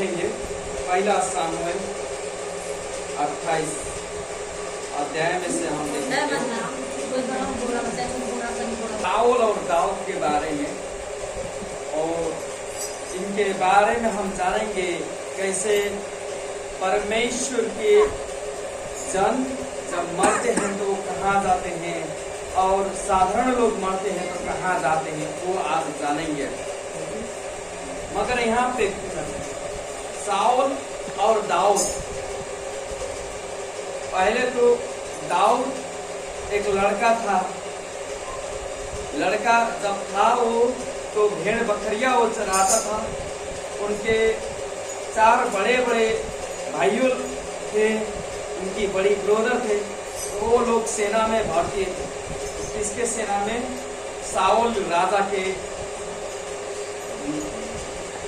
देखेंगे पहला सामुएल 28 अध्याय में से हम देखेंगे साउल और दाऊद के बारे में, और इनके बारे में हम जानेंगे कैसे परमेश्वर के जन जब मरते हैं तो वो कहाँ जाते हैं, और साधारण लोग मरते हैं तो कहाँ जाते हैं, वो आज जानेंगे। मगर यहाँ पे साउल और दाऊद, पहले तो दाऊद एक लड़का था। लड़का जब था वो तो भेड़ बकरियां वो चराता था। उनके 4 बड़े बड़े भाइयों थे, उनकी बड़ी ब्रोदर थे, तो वो लोग सेना में भर्ती थे। इसके सेना में साउल राजा के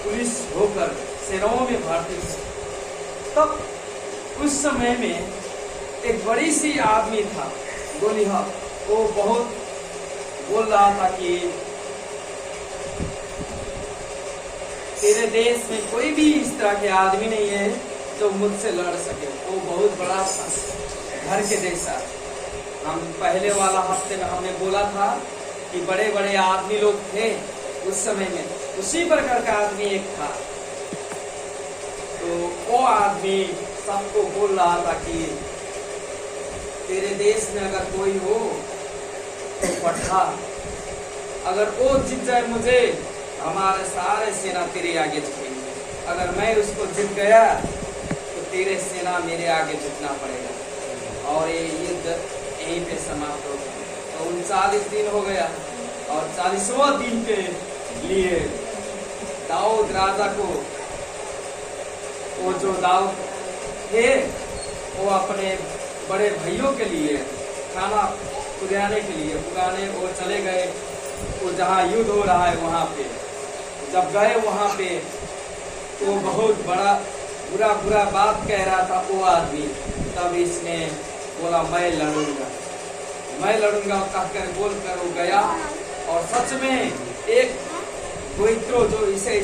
पुलिस होकर सेनाओं में भर्ती थे। तब उस समय में एक बड़ी सी आदमी था गोलिहा, वो बहुत बोल रहा था कि तेरे देश में कोई भी इस तरह के आदमी नहीं है जो मुझसे लड़ सके। वो बहुत बड़ा था, घर के जैसा। हम पहले वाला हफ्ते में हमने बोला था कि बड़े बड़े आदमी लोग थे उस समय में, उसी प्रकार का आदमी एक था। तो वो आदमी सबको बोल रहा था कि तेरे देश में अगर कोई हो तो पठा, अगर वो जीत जाए मुझे, हमारे सारे सेना तेरे आगे झुकेंगे। अगर मैं उसको जीत गया तो तेरे सेना मेरे आगे झुकना पड़ेगा। और ये युद्ध यहीं पे समाप्त हो गया। तो 39 दिन हो गया, और 40वां दिन के लिए दाऊद राजा को, वो जो दाऊद थे वो अपने बड़े भाइयों के लिए खाना पुगाने के लिए वो चले गए। वो जहाँ युद्ध हो रहा है वहाँ पे जब गए, वहाँ पे तो बहुत बड़ा बुरा बात कह रहा था वो आदमी। तब इसने बोला मैं लड़ूंगा कहकर बोलकर वो गया, और सच में एक गोइत्रो जो इसे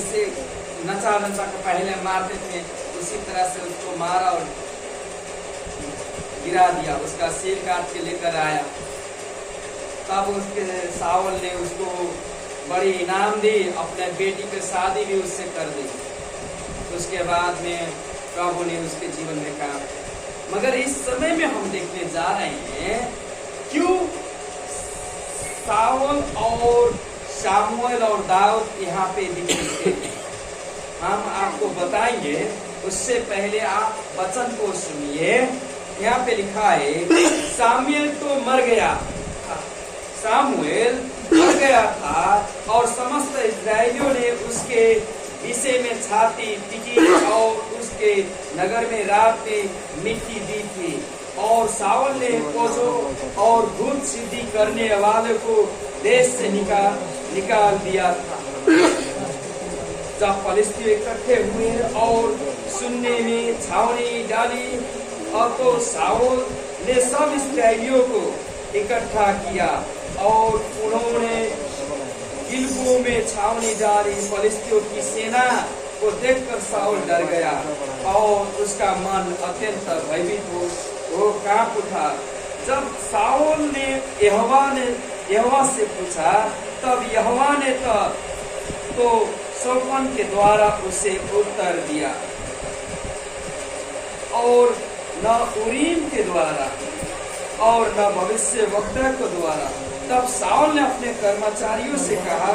नचा कर पहले मारते थे, उसी तरह से उसको मारा और गिरा दिया, उसका सिर काट के लेकर आया। तब उसके साउल ने उसको बड़ी इनाम दी, अपने बेटी की शादी भी उससे कर दी। उसके बाद में प्रभु ने उसके जीवन में काम। मगर इस समय में हम देखने जा रहे हैं क्यों साउल और शामुएल और दाऊद यहाँ पे दिखते हैं, हम आपको बताएंगे। उससे पहले आप वचन को सुनिए। यहाँ पे लिखा है सामुएल तो मर गया था, सामुएल मर गया था, और समस्त इस्राएलियों ने उसके विषय में छाती पीटी और उसके नगर में रात में मिट्टी दी थी। और साउल ने फौजों और भूत सिद्धि करने वाले को देश से निकाल दिया था। जब फलिस्ती इकट्ठे हुए और सुनने में छावनी डाली, और तो साउल ने सब इस्राएलियों को इकट्ठा किया और उन्होंने गिलबो में छावनी डाली। फलिस्तियों की सेना को देखकर साउल डर गया और उसका मन अत्यंत भयभीत हो कांप उठा। जब साउल ने यहोवा से पूछा, तब यहोवा ने तो सोफन के द्वारा उसे उत्तर दिया, और न उरीम के द्वारा और न भविष्यवक्ता के द्वारा। तब साउल ने अपने कर्मचारियों से कहा,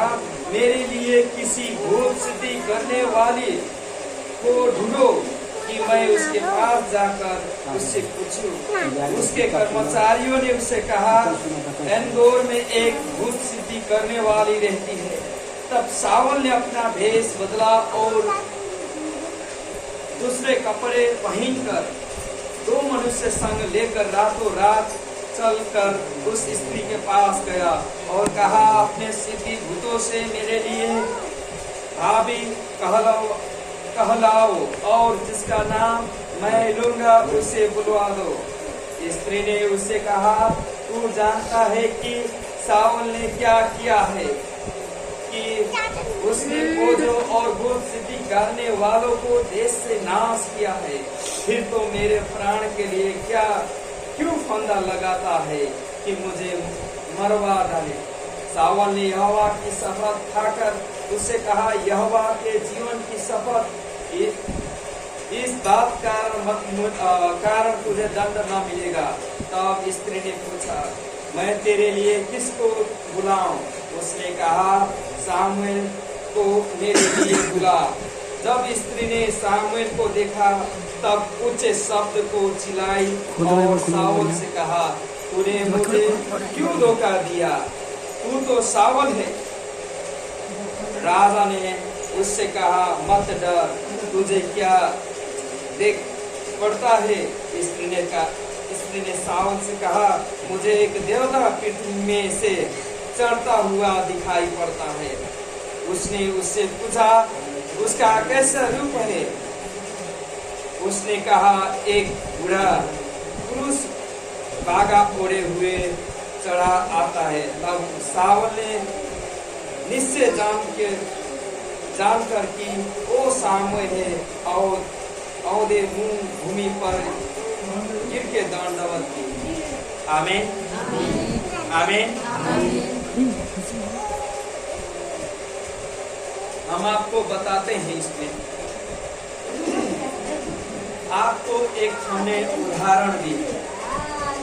मेरे लिए किसी भूत सिद्धि करने वाली को ढूंढो कि मैं उसके पास जाकर उससे पूछूं। उसके कर्मचारियों ने उससे कहा, एंदोर में एक भूत सिद्धि करने वाली रहती है। तब साउल ने अपना भेष बदला और दूसरे कपड़े पहनकर 2 मनुष्य संग लेकर रातों रात चलकर उस स्त्री के पास गया और कहा, अपने सिद्धि भूतों से मेरे लिए भाभी कहलाओ, और जिसका नाम मैं लूंगा उसे बुलवा दो। स्त्री ने उससे कहा, तू जानता है कि साउल ने क्या किया है, कि उसने खोजो और भूत सिद्धि करने वालों को देश से नाश किया है। फिर तो मेरे प्राण के लिए क्यों फंदा लगाता है कि मुझे मरवा डाले। सावल ने यहोवा की शपथ खाकर उससे कहा, यहोवा के जीवन की शपथ, इस बात कारण तुझे दंड न मिलेगा। तब स्त्री ने पूछा, मैं तेरे लिए किसको बुलाऊं? उसने कहा, सामुएल को मेरे लिए बुला। जब स्त्री ने सामुएल को देखा तब ऊंचे शब्द को चिल्लाई और साउल से कहा, तूने मुझे क्यों धोखा दिया? तू तो सावल है। राजा ने उससे कहा, मत डर, तुझे क्या देख पड़ता है? स्त्री ने सावल से कहा, मुझे एक देवता पृथ्वी में से चढ़ता हुआ दिखाई पड़ता है। उसने उससे पूछा, उसका कैसा रूप है? उसने कहा, एक बूढ़ा पुरुष बागा ओढ़े हुए चढ़ा आता है। तब सावल ने निश्चय जानकर कि वो सामुएल है और औदे मुंह भूमि पर गिर के दंडवत की। आमीन आमीन। हम आपको बताते हैं इसमें, आपको एक हमने उदाहरण दी,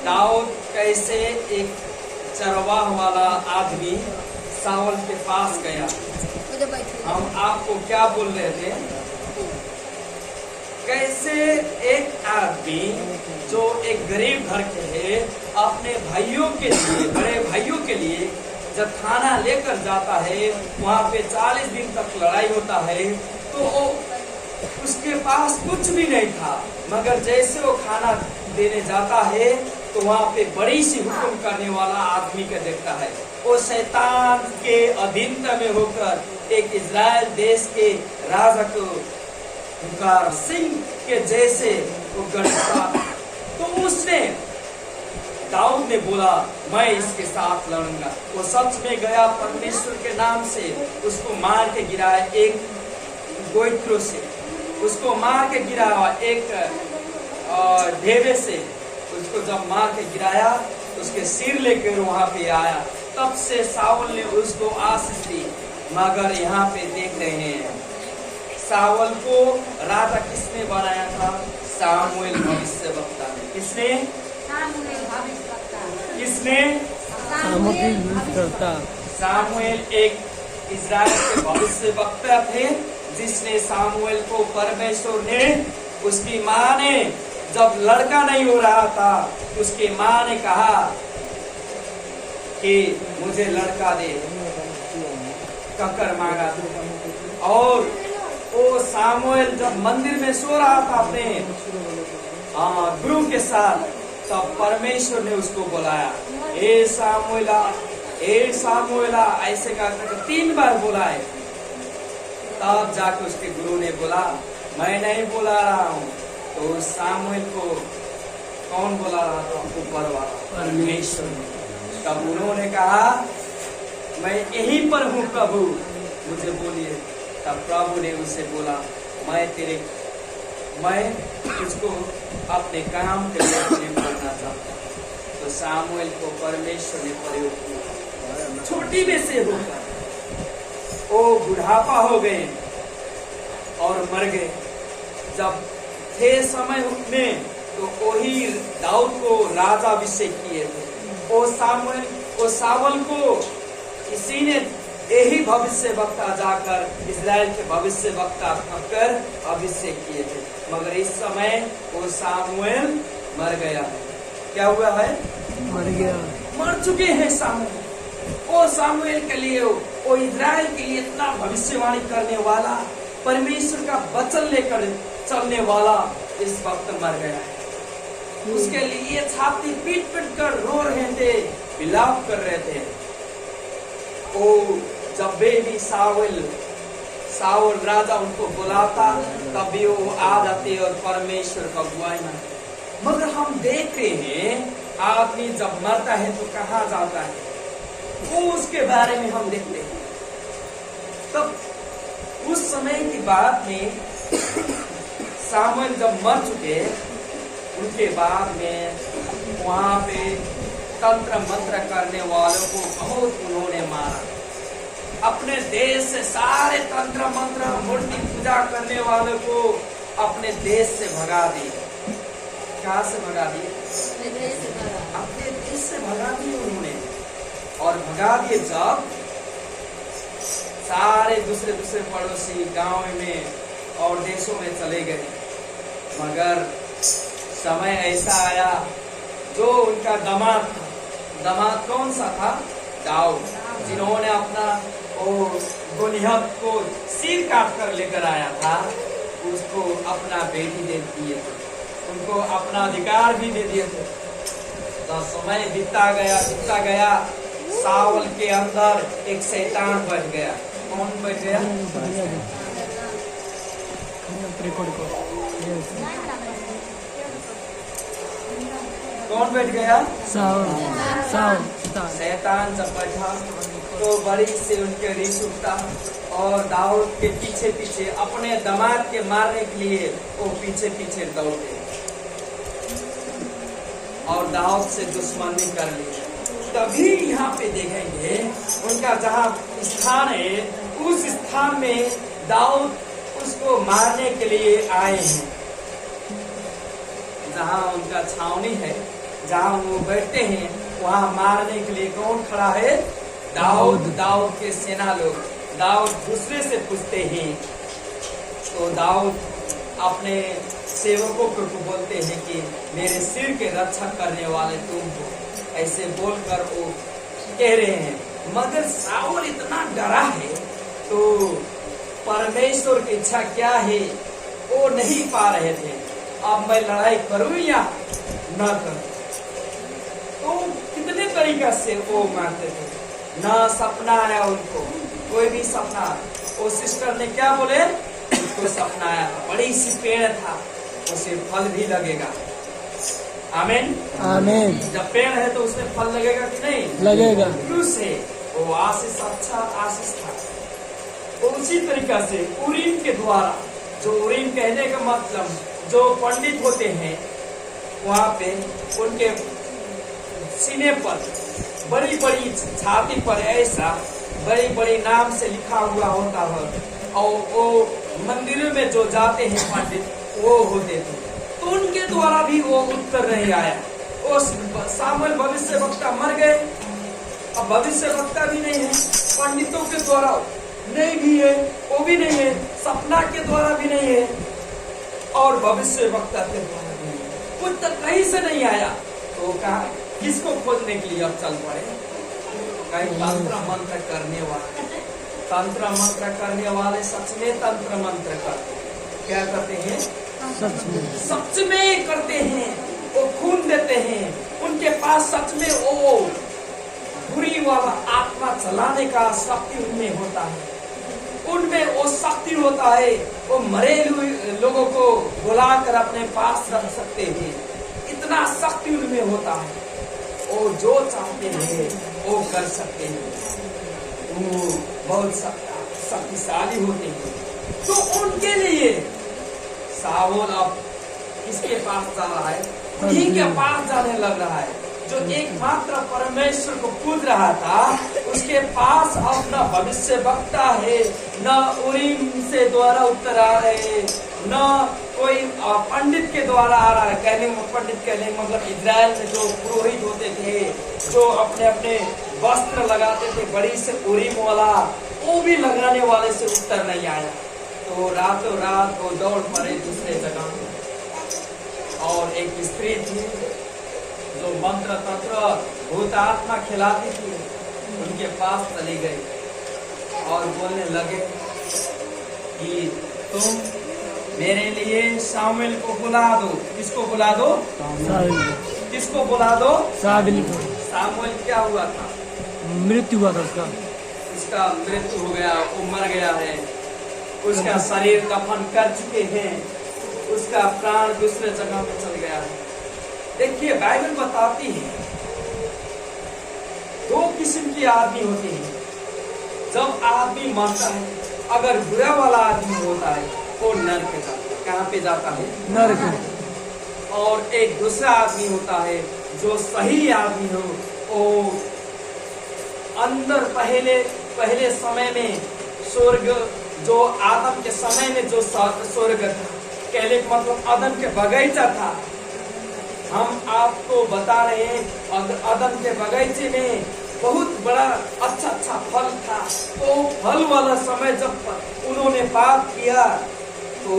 दाऊद कैसे एक चरवाह वाला आदमी सावल के पास गया। हम आपको क्या बोल रहे थे, कैसे एक आदमी जो एक गरीब घर के है अपने भाइयों के लिए, बड़े भाइयों के लिए जब खाना लेकर जाता है, वहाँ पे 40 दिन तक लड़ाई होता है, तो उसके पास कुछ भी नहीं था, मगर जैसे वो खाना देने जाता है तो वहाँ पे बड़ी सी हुक्म करने वाला आदमी को देखता है। वो शैतान के अधीनता में होकर एक इजराइल देश के राजा को पुकार सिंह के जैसे वो गढ़ता। तो उसने दाऊद ने बोला, मैं इसके साथ लड़ूंगा। वो सच में गया, परमेश्वर के नाम से उसको मार के गिराया, एक गोइत्रो से उसको मार के गिराया, एक ढेबे से उसको जब मार के गिराया, उसके सिर लेकर वहां पे आया। तब से सावल ने उसको आशीष दी। मगर यहाँ पे देख रहे हैं, सावल को राजा किसने बनाया था? सामुएल भविष्यवक्ता ने। किसने? सामुएल एक इजराइल के भविष्यवक्ता थे, जिसने सामुएल को परमेश्वर ने, उसकी माँ ने, जब लड़का नहीं हो रहा था, उसकी माँ ने कहा कि मुझे लड़का दे, ककर मांगा था। और वो सामुएल जब मंदिर में सो रहा था अपने गुरु के साथ, तब परमेश्वर ने उसको बुलाया, ए सामुएला, ऐसे कहकर 3 बार बुलाए। तब जाके उसके गुरु ने बोला, मैं नहीं बुला रहा हूँ। तो सामुएल को कौन बुला रहा था? ऊपर वाला परमेश्वर। तब उन्होंने कहा, मैं यहीं पर हूँ प्रभु, मुझे बोलिए। तब प्रभु ने उसे बोला, मैं तुझको अपने काम के लिए करना चाहता। तो सामुएल को परमेश्वर ने प्रयोग किया। छोटी में से होकर वो बुढ़ापा हो गए और मर गए। जब थे समय में, तो वही दाऊद को राजा अभिषेक किए थे। वो सावल को इसी ने यही भविष्य वक्ता जाकर इजराइल के भविष्य वक्ता कर अभिषेक किए थे। मगर इस समय वो सामुएल मर गया है। क्या हुआ है? मर चुके हैं सामुएल। वो सामुएल के लिए, वो इजराइल के लिए इतना भविष्यवाणी करने वाला, परमेश्वर का वचन लेकर चलने वाला इस वक्त मर गया है। उसके लिए छाती पीट पीट कर रो रहे थे, विलाप कर रहे थे। ओ जब भी सावल राजा उनको बुलाता, तभी वो आ जाते और परमेश्वर का बुआई में। मगर हम देख रहे हैं, आदमी जब मरता है तो कहाँ जाता है, वो उसके बारे में हम देखते हैं। तब उस समय की बात में सामुएल जब मर चुके, उनके बाद में वहां पे तंत्र मंत्र करने वालों को बहुत उन्होंने मारा। अपने देश से सारे तंत्र मंत्र मूर्ति पूजा करने वालों को अपने देश से भगा दिए। कहाँ से भगा दिए? अपने देश से भगा दिए उन्होंने। और भगा दिए जब सारे दूसरे दूसरे पड़ोसी गांव में और देशों में चले गए। मगर समय ऐसा आया, जो उनका दामाद था, दामाद कौन सा था? दाऊद, जिन्होंने अपना गोलियत को सिर काट कर लेकर आया था, उसको अपना बेटी दे दिए थे, उनको अपना अधिकार भी दे दिए थे। तो समय बीतता गया, साउल के अंदर एक शैतान बैठ गया। कौन बैठ गया? कौन बैठ गया? शैतान जब बैठा तो बड़ी से उनके रीस उठता और दाऊद के पीछे पीछे अपने दामाद के मारने के लिए वो पीछे पीछे दौड़े और दाऊद से दुश्मनी कर ली। तभी यहाँ पे देखेंगे उनका जहाँ स्थान है, उस स्थान में दाऊद उसको मारने के लिए आए हैं। जहाँ उनका छावनी है, जहाँ वो बैठते हैं, वहाँ मारने के लिए कौन खड़ा है? दाऊद। दाऊद के सेना लोग। दाऊद दूसरे से पूछते हैं तो दाऊद अपने सेवकों को बोलते हैं कि मेरे सिर के रक्षक करने वाले तुम हो, ऐसे बोलकर वो कह रहे हैं। मगर साउल इतना डरा है तो परमेश्वर की इच्छा क्या है वो नहीं पा रहे थे। अब मैं लड़ाई करूं या न करूं? तो कितने तरीका से वो मानते थे। ना सपना आया उनको, कोई भी सपना। वो सिस्टर ने क्या बोले? उसको सपना आया, बड़ी सी पेड़ था, उसे फल भी लगेगा। आमीन आमीन। जब पेड़ है तो उसमें फल लगेगा कि नहीं? लगेगा। क्यों से? वो आशीष, अच्छा आशीष था। तो उसी तरीका से उरीम के द्वारा, जो उरीम कहने का मतलब, जो पंडित होते हैं वहाँ पे उनके सीने पर, बड़ी बड़ी छाती पर ऐसा बड़ी बड़ी नाम से लिखा हुआ होता है और वो मंदिरों में जो जाते हैं पंडित वो होते थे। तो उनके द्वारा भी वो उत्तर नहीं आया। वो सामुएल भविष्यवक्ता मर गए, अब भविष्यवक्ता भी नहीं है, पंडितों के द्वारा नहीं भी है, वो भी नहीं है, सपना के द्वारा भी नहीं है और भविष्यवक्ता के द्वारा भी नहीं है। उत्तर कहीं से नहीं आया। तो कहा किसको खोजने के लिए अब चल पड़े? कहीं तंत्र मंत्र करने वाले, तंत्र मंत्र करने वाले सच में तंत्र मंत्र करते, क्या करते हैं? सच में करते हैं। वो खून देते हैं, उनके पास सच में वो बुरी वाला आत्मा चलाने का शक्ति उनमें होता है, उनमें वो शक्ति होता है। वो मरे लोगों को बुलाकर अपने पास रख सकते हैं, इतना शक्ति उनमें होता है। वो जो चाहते हैं वो कर सकते हैं, वो बहुत शक्तिशाली होते हैं। तो उनके लिए साउल अब किसके पास जा रहा है? उन्हीं के पास जाने लग रहा है। जो एकमात्र परमेश्वर को पूज रहा था, उसके पास अब न भविष्यवक्ता है, न उरीम से द्वारा उत्तर आ रहे, न कोई पंडित के द्वारा आ रहा है। कहने पंडित कहने मतलब इजराइल में जो पुरोहित होते थे, जो अपने अपने वस्त्र लगाते थे बड़ी से उरीम वाला, वो भी लगाने वाले से उत्तर नहीं आया। तो रातों रात वो दौड़ पड़े दूसरे जगह। और एक स्त्री थी जो मंत्र तंत्र भूत आत्मा खिलाती थी, उनके पास चली गई और बोलने लगे कि तुम मेरे लिए सामुएल को बुला दो। किसको बुला दो? किसको बुला दो? सामुएल क्या हुआ था? मृत्यु हुआ था उसका। उसका मृत्यु हो गया, वो मर गया है, उसका शरीर दफन कर चुके हैं, उसका प्राण दूसरे जगह में चल गया है। देखिए बाइबल बताती है दो किस्म की आदमी होती है। जब आदमी मरता है अगर बुरा वाला आदमी होता है वो नरक पे जाता है। कहाँ पे जाता है? नरक। और एक दूसरा आदमी होता है जो सही आदमी हो, वो अंदर पहले समय में स्वर्ग, जो आदम के समय में जो स्वर्ग था, कहने का मतलब आदम के बगीचा था। हम आपको बता रहे हैं आदम के बगीचे में बहुत बड़ा अच्छा अच्छा फल था। तो फल वाला समय जब उन्होंने पाप किया तो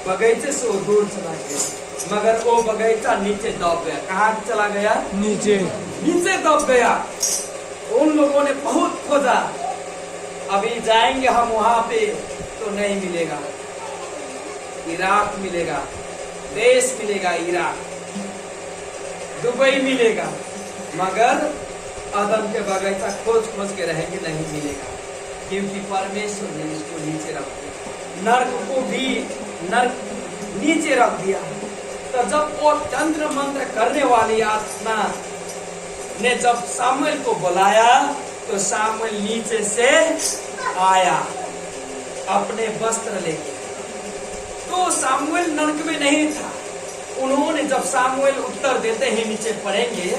बगीचे से वो दूर चला गया, मगर वो बगीचा नीचे दब गया। कहाँ चला गया? नीचे दब गया। उन लोगों ने बहुत खोजा, अभी जाएंगे हम वहां पे तो नहीं मिलेगा। इराक मिलेगा, देश मिलेगा इराक, दुबई मिलेगा, मगर आदम के बगीचा खोज के रहेंगे, नहीं मिलेगा, क्योंकि परमेश्वर ने इसको नीचे रख दिया। नरक को भी नरक नीचे रख दिया। तो जब वो तंत्र मंत्र करने वाली आत्मा ने जब सामुएल को बुलाया तो सामुएल नीचे से आया अपने वस्त्र लेके। तो सामुएल नरक में नहीं था। उन्होंने जब सामुएल उत्तर देते हैं नीचे पढ़ेंगे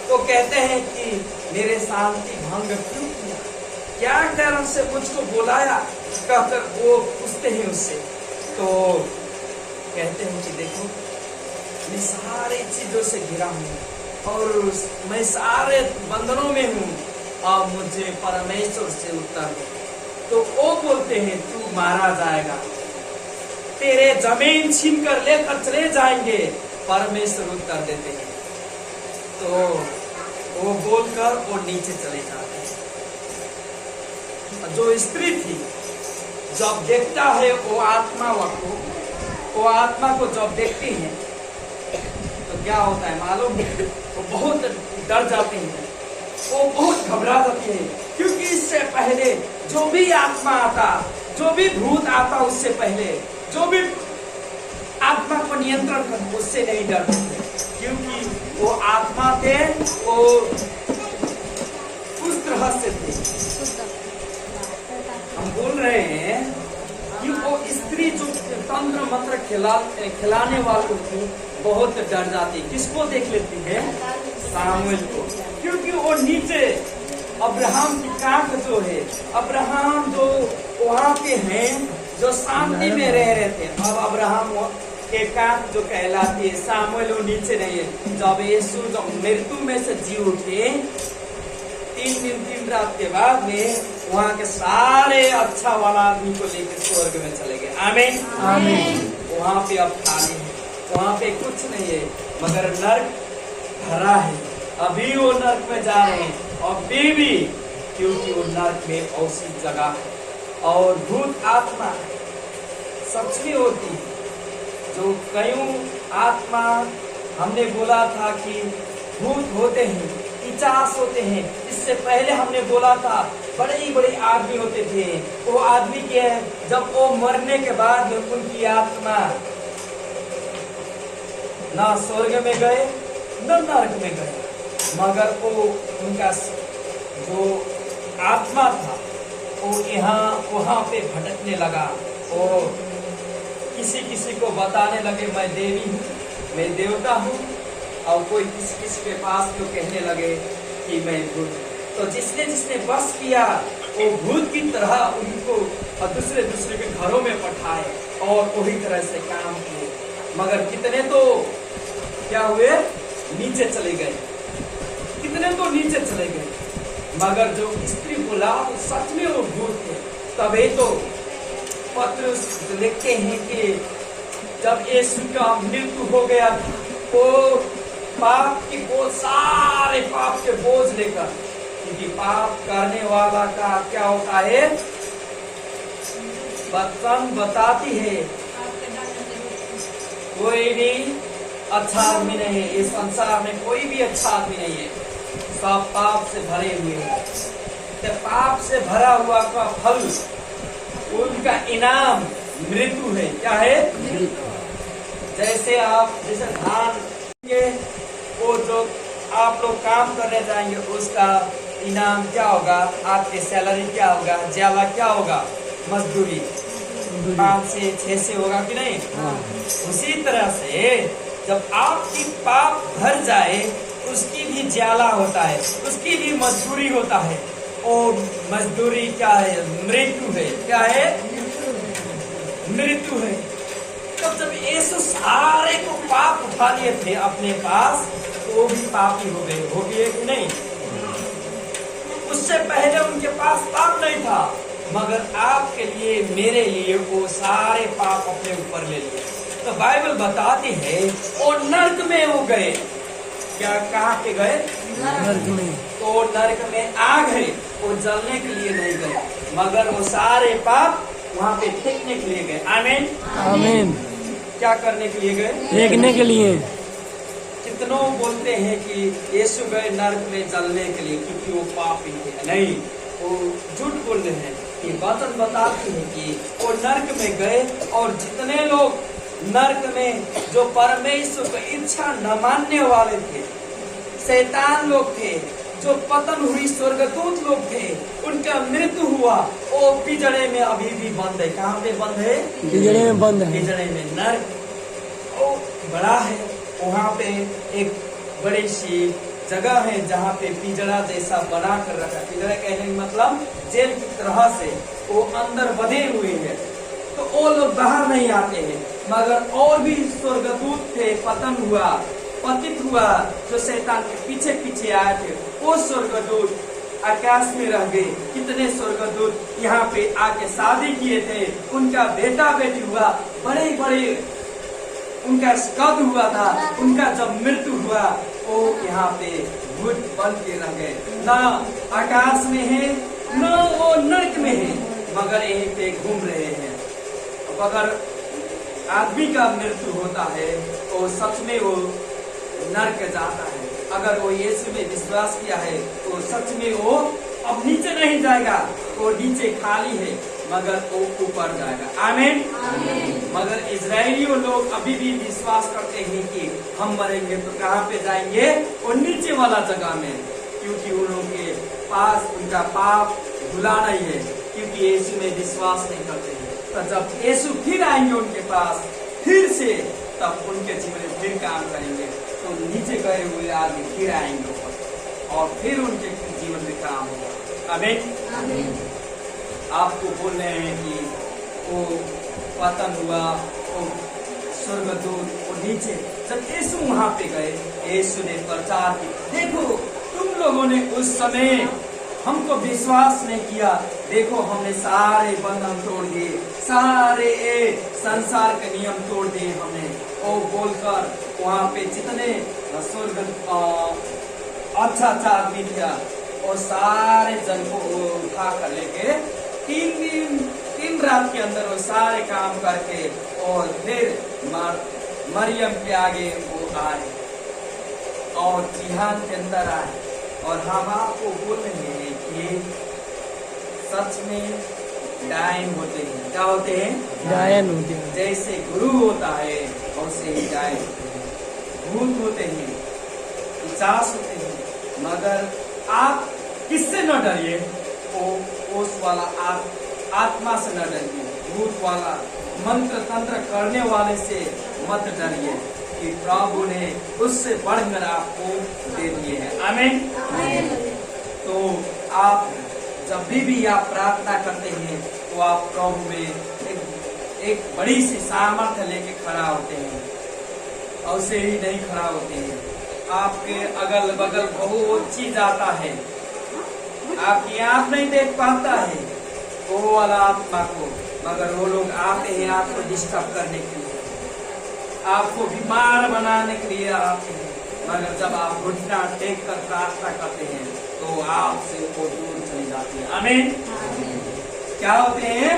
तो कहते हैं कि मेरे शांति भंग क्यों किया, क्या कारण से मुझको बुलाया, कहकर वो पूछते हैं उससे। तो कहते हैं कि देखो मैं सारी चीजों से घिरा हूँ और मैं सारे बंधनों में हूँ, और मुझे परमेश्वर से उत्तर दे। तो वो बोलते हैं तू मारा जाएगा, तेरे जमीन छीन कर लेकर चले जाएंगे। परमेश्वर उत्तर देते हैं। तो वो बोलकर वो नीचे चले जाते हैं। जो स्त्री थी जब देखता है वो आत्मा को जब देखती है तो क्या होता है मालूम है? वो बहुत डर जाती है, वो बहुत घबरा जाती है, क्योंकि इससे पहले जो भी आत्मा आता, जो भी भूत आता, उससे पहले जो भी आत्मा को नियंत्रण कर, उससे नहीं डरते थे, क्योंकि वो आत्मा थे, वो उस रहस्य थे। हम बोल रहे हैं कि वो स्त्री जो तंत्र मंत्र खिलाने वालों की बहुत डर जाती है। किसको देख लेती है? सामुएल को, क्योंकि वो नीचे अब्राहम की कांख जो है, अब्राहम जो वहां पे हैं, जो शांति में रह रहे थे, अब अब्राहम के कांख जो कहलाती है, सामुएल वो नीचे नहीं है। जब यीशु जब मृत्यु में से जी उठे 3 दिन 3 रात के बाद में वहाँ के सारे अच्छा वाला आदमी को लेकर स्वर्ग में चले गए। आमीन आमीन। वहाँ पे अब खाली है, वहाँ पे कुछ नहीं है, मगर नर्क भरा है। अभी वो नर्क में जा रहे हैं, अभी भी, क्योंकि वो नर्क में ऐसी जगह है। और भूत आत्मा सच में होती है, जो कईयों आत्मा हमने बोला था कि भूत होते हैं, पिशाच होते हैं। इससे पहले हमने बोला था बड़े बड़े आदमी होते थे, वो आदमी के जब वो मरने के बाद उनकी आत्मा ना स्वर्ग में गए न नरक में गए, मगर वो उनका जो आत्मा था वो यहाँ वहाँ पे भटकने लगा। वो किसी को बताने लगे मैं देवी हूँ, मैं देवता हूँ, और कोई किसी के पास जो कहने लगे कि मैं भूत हूँ। तो जिसने बस किया वो भूत की तरह उनको दूसरे के घरों में पठाए और वही तरह से काम किए, मगर कितने तो क्या हुए? नीचे चले गए, कितने तो नीचे चले गए। मगर जो स्त्री बोला तो सच में वो भूत थे। तभी तो पत्रुस लिखते हैं कि जब यीशु का मृत्यु हो गया वो पाप की बोझ, सारे पाप के बोझ लेकर, क्योंकि पाप करने वाला का क्या होता है? वचन बताती है कोई भी अच्छा आदमी नहीं है, इस संसार में कोई भी अच्छा आदमी नहीं है, सब पाप से भरे हुए हैं। तो पाप से भरा हुआ का फल, उनका इनाम मृत्यु है। क्या है? जैसे धान के वो जो आप लोग काम करने जाएंगे उसका इनाम क्या होगा? आपके सैलरी क्या होगा? ज्यादा क्या होगा? मजदूरी 5 से 6 से होगा कि नहीं? उसी तरह से जब आपकी पाप भर जाए, उसकी भी ज्याला होता है, उसकी भी मजदूरी होता है। और मजदूरी क्या है? मृत्यु है। क्या है? मृत्यु है। तो जब यीशु सारे को पाप उठा लिए थे अपने पास, तो वो भी पापी हो गए कि नहीं? उससे पहले उनके पास पाप नहीं था, मगर आपके लिए, मेरे लिए वो सारे पाप अपने ऊपर ले लिए। तो बाइबल बताती है वो नरक में वो गए। क्या? कहाँ पे गए? नरक में। तो नरक में आ गए। वो जलने के लिए नहीं गए, मगर वो सारे पाप वहाँ पे फेंकने के लिए गए। आमीन आमीन। क्या करने के लिए गए? फेंकने के लिए। कितनों बोलते हैं कि यीशु गए नरक में जलने के लिए क्योंकि वो पापी थे। नहीं, वो झूठ बोल रहे हैं। कि वचन बताती है कि वो नरक में गए, और जितने लोग नरक में जो परमेश्वर की इच्छा न मानने वाले थे, शैतान लोग थे, जो पतन हुई स्वर्गदूत लोग थे, उनका मृत्यु हुआ। वो पिंजड़े में अभी भी बंद है। कहाँ पे बंद है? पिंजड़े में बंद है। पिंजड़े में। नरक वो बड़ा है, वहाँ पे एक बड़ी सी जगह है जहाँ पे पिंजड़ा जैसा बना कर रखा। पिंजड़ा कहने का मतलब जेल की तरह से वो अंदर बंधे हुए हैं, तो वो लोग बाहर नहीं आते हैं। मगर और भी स्वर्गदूत थे, पतन हुआ, पतित हुआ, जो शैतान के पीछे पीछे आए थे, वो स्वर्गदूत आकाश में रह गए। कितने स्वर्गदूत यहाँ पे आके शादी किए थे, उनका बेटा बेटी हुआ, बड़े बड़े उनका कद हुआ था। उनका जब मृत्यु हुआ, वो यहाँ पे भूत बन के रह गए। न आकाश में है, न वो नरक में है, मगर यहीं पे घूम रहे हैं। अगर आदमी का मृत्यु होता है तो सच में वो नरक जाता है। अगर वो यीशु में विश्वास किया है तो सच में वो अब नीचे नहीं जाएगा, वो नीचे खाली है, मगर वो ऊपर जाएगा। आमीन। मगर इजरायलियों लोग अभी भी विश्वास करते हैं कि हम मरेंगे तो कहाँ पे जाएंगे? वो नीचे वाला जगह में, क्योंकि उन लोगों के पास उनका पाप धुला नहीं है, क्योंकि यीशु में विश्वास नहीं करते हैं। तो जब यीशु फिर आएंगे उनके पास फिर से, तब उनके जीवन में फिर काम करेंगे। तो नीचे गए हुए आदमी फिर आएंगे ऊपर, और फिर उनके जीवन में काम होगा। आमीन। आपको बोल रहे हैं कि वो पतन हुआ, वो स्वर्गदूत, वो नीचे। जब यीशु वहां पे गए, यीशु ने प्रचार किया, देखो तुम लोगों ने उस समय हमको विश्वास नहीं किया, देखो हमने सारे बंधन तोड़ दिए, सारे संसार के नियम तोड़ दिए हमने। वो बोलकर वहाँ पे जितने स्वर्ग अच्छा आदमी था, और सारे जन को उठा कर लेके 3 रात के अंदर वो सारे काम करके, और फिर मरियम के आगे वो आए और जिहान के अंदर आए। और हम आपको बोल रहे हैं कि सच में डायन होते हैं। क्या होते हैं? डायन होते हैं। जैसे गुरु होता है वैसे ही डायन होते हैं, भूत होते हैं, पिशाच होते हैं। मगर आप किससे न डरिए? उस वाला आत्मा से न डरिए, भूत वाला मंत्र तंत्र करने वाले से मत डरिए, कि प्रभु ने उससे बढ़कर आपको दे दिए हैं। आमीन। तो आप जब भी आप प्रार्थना करते हैं तो आप प्रभु में एक बड़ी सी सामर्थ्य लेके खड़ा होते हैं, और उसे ही नहीं खड़ा होते हैं। आपके अगल बगल बहुत चीज आता है, आपकी आंख नहीं देख पाता है वो वाला आत्मा को, मगर वो लोग आते हैं आपको डिस्टर्ब करने के लिए, आपको बीमार बनाने के लिए आते हैं। मगर जब आप घुटना टेक कर प्रार्थना करते हैं तो आपसे वो दूर चली जाती है। आमीन। क्या होते हैं?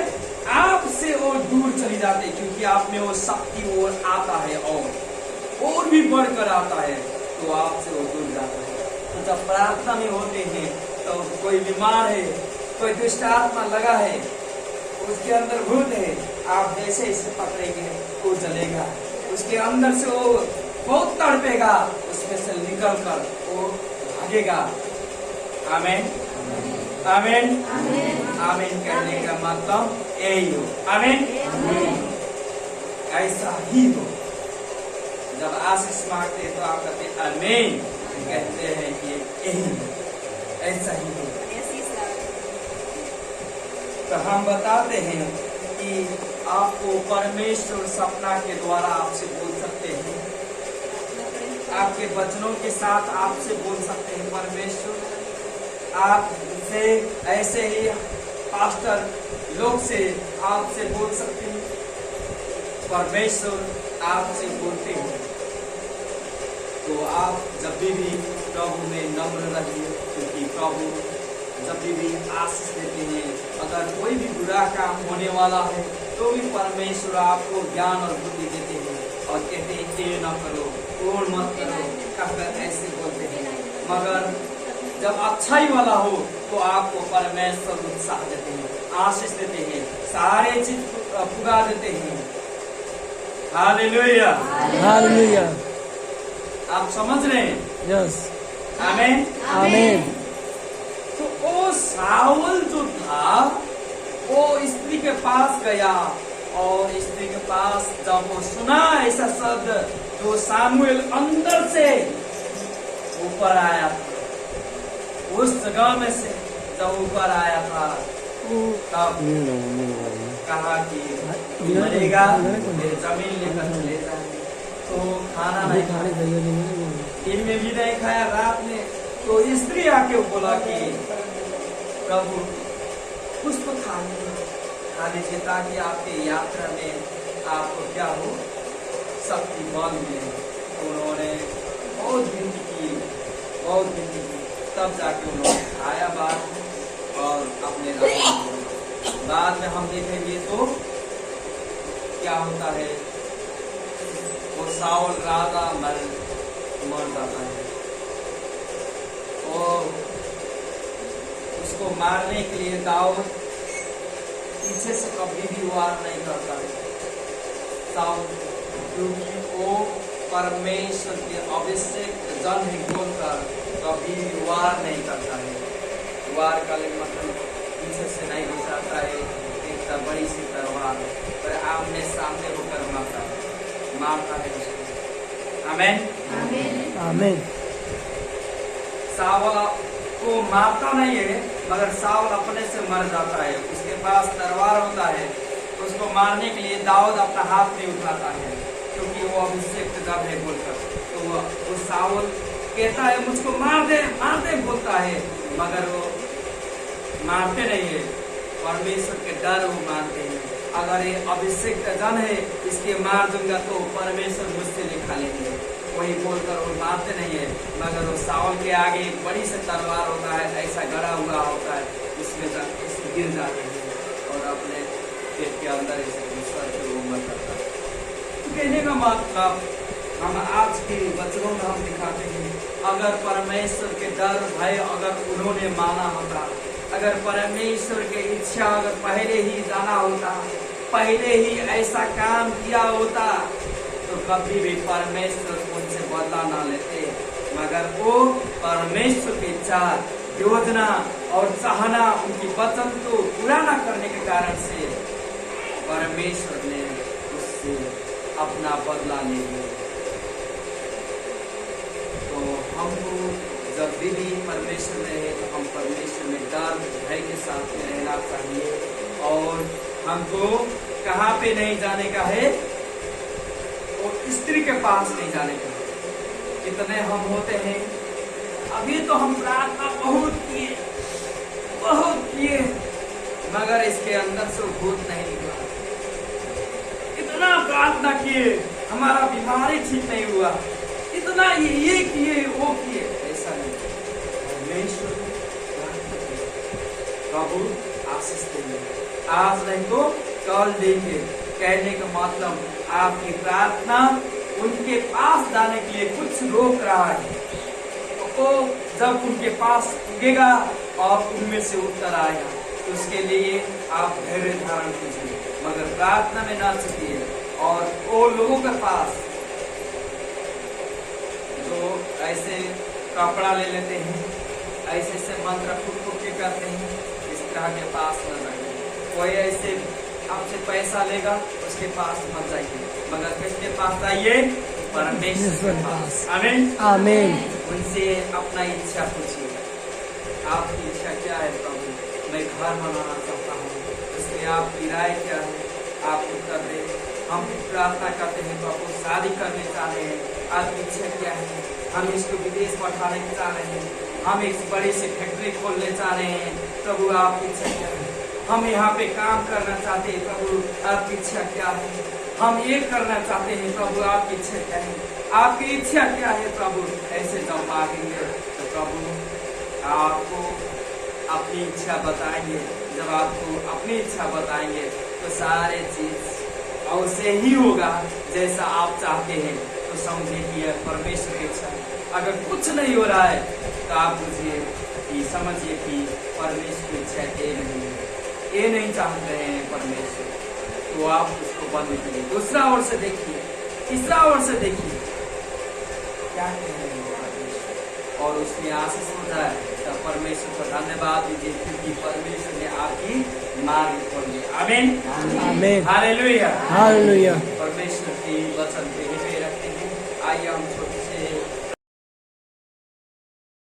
आपसे वो दूर चली जाती है, क्योंकि आप में वो शक्ति और आता है, और भी बढ़कर आता है, तो आपसे वो दूर जाता है। तो जब प्रार्थना में होते हैं तो कोई बीमार है, कोई दुष्ट आत्मा लगा है, उसके अंदर भूत है, आप जैसे इसे पकड़ेंगे वो जलेगा, उसके अंदर से वो बहुत तड़पेगा, उसमें से निकल कर वो भागेगा। आमीन। आमीन। आमीन कहने का मतलब यही हो। आमीन। ऐसा ही हो। जब आशीष मांगते हैं तो आप कहते हैं आमीन, कहते हैं कि यही हो, ऐसा ही हो। तो हम बताते हैं कि आपको परमेश्वर सपना के द्वारा आपसे बोल सकते हैं, आपके वचनों के साथ आपसे बोल सकते हैं। परमेश्वर आपसे ऐसे ही पास्टर लोग से आपसे बोल सकते हैं। परमेश्वर आपसे बोलते हैं। तो आप जब भी प्रभु में नम्र रहिए, क्योंकि प्रभु जब भी आशीष देते हैं। अगर कोई भी बुरा काम होने वाला है तो भी परमेश्वर आपको ज्ञान और बुद्धि देते हैं और कहते हैं ये न करो, और मत करो, कहकर ऐसे बोलते हैं। मगर जब अच्छाई वाला हो तो आपको परमेश्वर उत्साह देते हैं, आशीष देते हैं, सारे चीज पुगा देते हैं। हालेलुया। हालेलुया। आप समझ रहे हैं? यस। आमीन। आमीन। तो वो साउल जो था वो स्त्री के पास गया और स्त्री के पास जब वो सुना ऐसा शब्द जो सामुएल अंदर से ऊपर आया था, उस जगह में से जब ऊपर आया था तब कहा कि मरेगा मेरे जमीन लेकर चले जाए। तो खाना नहीं खाने इनमें भी नहीं खाया रात में। तो स्त्री आके बोला कि प्रभु पुष्प खा लीजिए ताकि आपके यात्रा में आपको क्या हो, शक्ति बल मिले। उन्होंने बहुत विनती की, बहुत विनती की, तब जाके उन्होंने खाया बात और अपने बाद में हम देखेंगे तो क्या होता है, वो साउल राजा मर जाता है और उसको मारने के लिए दाऊद पीछे से कभी भी वार नहीं करता है साउल, क्योंकि वो परमेश्वर के अभिषेक जन है बोलकर कभी भी वार नहीं करता है। वार का मतलब पीछे से नहीं घुसाता है, एक बड़ी सी तलवार पर आमने सामने होकर मारता है उसको। आमीन। आमीन। सावल को मारता नहीं है मगर सावल अपने से मर जाता है। उसके पास तलवार होता है, उसको मारने के लिए दाऊद अपना हाथ नहीं उठाता है क्योंकि वो अभिषेक जब है बोलकर। तो वो सावल कहता है मुझको मार दे बोलता है, मगर वो मारते नहीं है। परमेश्वर के डर वो मानते हैं, अगर ये अभिषेक का जन है इसके मार दूंगा तो परमेश्वर मुझसे लिखा लेंगे, वही बोलकर वो मारते नहीं है। मगर वो साउल के आगे एक बड़ी सी तलवार होता है, ऐसा गड़ा हुआ होता है, उसमें गिर जाते हैं और अपने पेट के अंदर इसे मर करता है। तो कहने का मतलब हम आज के वचनों में हम दिखाते हैं, अगर परमेश्वर के डर भय अगर उन्होंने माना होता, अगर परमेश्वर की इच्छा अगर पहले ही जाना होता, पहले ही ऐसा काम किया होता तो कभी भी परमेश्वर उनसे बदला ना लेते। मगर वो परमेश्वर की इच्छा, योजना और चाहना, उनकी वचन को पूरा न करने के कारण से परमेश्वर ने उससे अपना बदला ले लिया। तो हमको जब भी परमेश्वर में है तो हम परमेश्वर में डर भय के साथ में रहना चाहिए और हमको कहाँ पे नहीं जाने का है, वो स्त्री के पास नहीं जाने का। कितने हम होते हैं, अभी तो हम प्रार्थना बहुत किए मगर इसके अंदर से भूत नहीं निकला। इतना प्रार्थना किए, हमारा बीमारी ठीक नहीं हुआ, इतना ये किए वो किए, ऐसा नहीं। परमेश्वर प्रभु आशीष देंगे, आज नहीं तो कल देंगे। कहने का मतलब आपकी प्रार्थना उनके पास जाने के लिए कुछ रोक रहा है, तो जब उनके पास उगेगा और उनमें से उत्तर आएगा तो उसके लिए आप धैर्य धारण कीजिए, मगर प्रार्थना में ना चुकिए। और वो लोगों के पास जो ऐसे कपड़ा ले लेते हैं, ऐसे से मंत्र फूक फूक के करते हैं, इस ग्रह के पास न जाइए। कोई ऐसे आपसे पैसा लेगा, उसके पास मत जाइए, मगर किसके पास जाइए? परमेश्वर के पास। आमीन। आमीन। उनसे अपना इच्छा पूछिए, आपकी इच्छा क्या है प्रभु? मैं घर बनाना चाहता हूँ, इसलिए आपकी राय क्या है? आप उत्तर दें। हम प्रार्थना करते हैं प्रभु, शादी करने चाह रहे हैं, आपकी इच्छा क्या है? हम इसको विदेश पठाने चाह रहे हैं, हम एक बड़ी सी फैक्ट्री खोलने चाह रहे हैं, प्रभु आपकी इच्छा क्या है? हम यहाँ पे काम करना चाहते हैं, प्रभु आपकी इच्छा क्या है? हम ये करना चाहते हैं, प्रभु आपकी इच्छा क्या है? आपकी इच्छा क्या है प्रभु? ऐसे जब मांगेंगे तो प्रभु आपको अपनी इच्छा बताएंगे। जब आपको अपनी इच्छा बताएंगे तो सारे चीज वैसे ही होगा जैसा आप चाहते हैं। तो समझिए कि यह परमेश्वर की इच्छा है। अगर कुछ नहीं हो रहा है तो आप बुझिए कि समझिए कि परमेश्वर की इच्छा ये नहीं है, ये नहीं चाहते हैं परमेश्वर, तो आप उसको बंद कीजिए। दूसरा ओर से देखिए, तीसरा ओर से देखिए क्या कह रहे हैं परमेश्वर, और उसमें आशीष हो जाए तो परमेश्वर को धन्यवाद दीजिए, क्योंकि परमेश्वर ने आपकी मार्ग खोल दिया। आमीन। आमीन। हालेलुया। हालेलुया। परमेश्वर की वचन पे ही पे रखते हैं। आइए हम छोटे